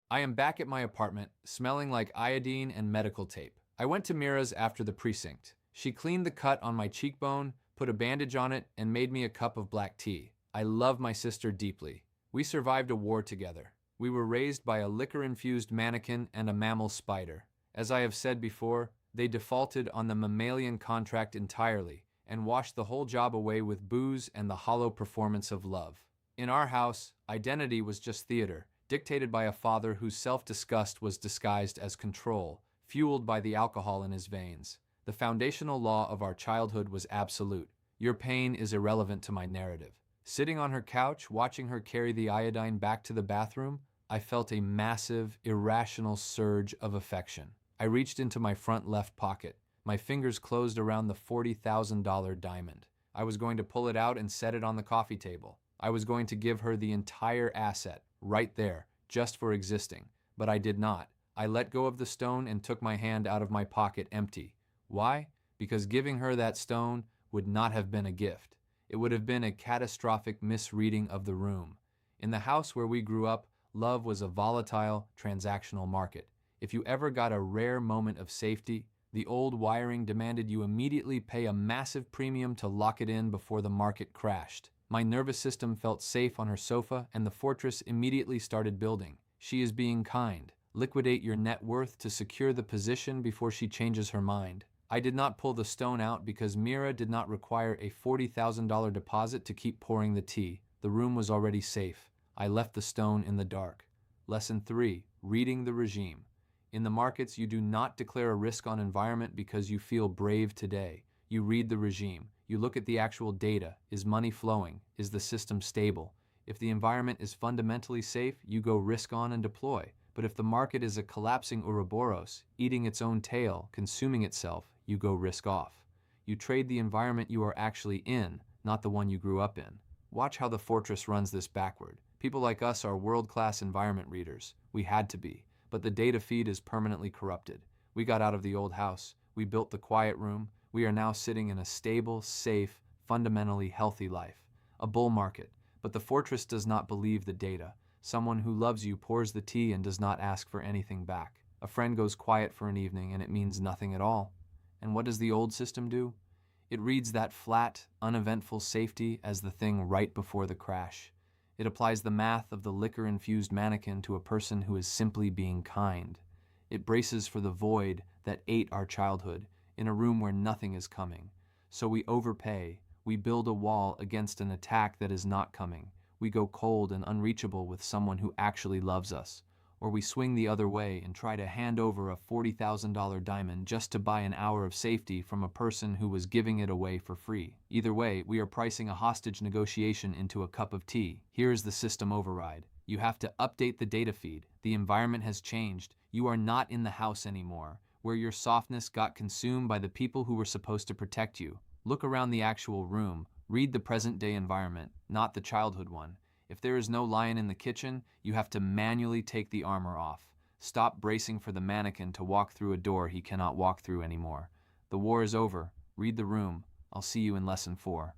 I am back at my apartment, smelling like iodine and medical tape. I went to Mira's after the precinct. She cleaned the cut on my cheekbone, put a bandage on it, and made me a cup of black tea. I love my sister deeply. We survived a war together. We were raised by a liquor-infused mannequin and a mammal spider. As I have said before, they defaulted on the mammalian contract entirely and washed the whole job away with booze and the hollow performance of love. In our house, identity was just theater, dictated by a father whose self-disgust was disguised as control, fueled by the alcohol in his veins. The foundational law of our childhood was absolute. Your pain is irrelevant to my narrative. Sitting on her couch, watching her carry the iodine back to the bathroom, I felt a massive, irrational surge of affection. I reached into my front left pocket. My fingers closed around the $40,000 diamond. I was going to pull it out and set it on the coffee table. I was going to give her the entire asset, right there, just for existing. But I did not. I let go of the stone and took my hand out of my pocket empty. Why? Because giving her that stone would not have been a gift. It would have been a catastrophic misreading of the room. In the house where we grew up, love was a volatile, transactional market. If you ever got a rare moment of safety, the old wiring demanded you immediately pay a massive premium to lock it in before the market crashed. My nervous system felt safe on her sofa, and the fortress immediately started building. She is being kind. Liquidate your net worth to secure the position before she changes her mind. I did not pull the stone out because Mira did not require a $40,000 deposit to keep pouring the tea. The room was already safe. I left the stone in the dark. Lesson 3. Reading the regime. In the markets, you do not declare a risk on environment because you feel brave today. You read the regime. You look at the actual data. Is money flowing? Is the system stable? If the environment is fundamentally safe, you go risk on and deploy. But if the market is a collapsing Ouroboros, eating its own tail, consuming itself, you go risk off. You trade the environment you are actually in, not the one you grew up in. Watch how the fortress runs this backward. People like us are world-class environment readers. We had to be. But the data feed is permanently corrupted. We got out of the old house. We built the quiet room. We are now sitting in a stable, safe, fundamentally healthy life. A bull market. But the fortress does not believe the data. Someone who loves you pours the tea and does not ask for anything back. A friend goes quiet for an evening and it means nothing at all. And what does the old system do? It reads that flat, uneventful safety as the thing right before the crash. It applies the math of the liquor-infused mannequin to a person who is simply being kind. It braces for the void that ate our childhood in a room where nothing is coming. So we overpay. We build a wall against an attack that is not coming. We go cold and unreachable with someone who actually loves us. Or we swing the other way and try to hand over a $40,000 diamond just to buy an hour of safety from a person who was giving it away for free. Either way, we are pricing a hostage negotiation into a cup of tea. Here is the system override. You have to update the data feed. The environment has changed. You are not in the house anymore, where your softness got consumed by the people who were supposed to protect you. Look around the actual room. Read the present-day environment, not the childhood one. If there is no lion in the kitchen, you have to manually take the armor off. Stop bracing for the mannequin to walk through a door he cannot walk through anymore. The war is over. Read the room. I'll see you in lesson 4.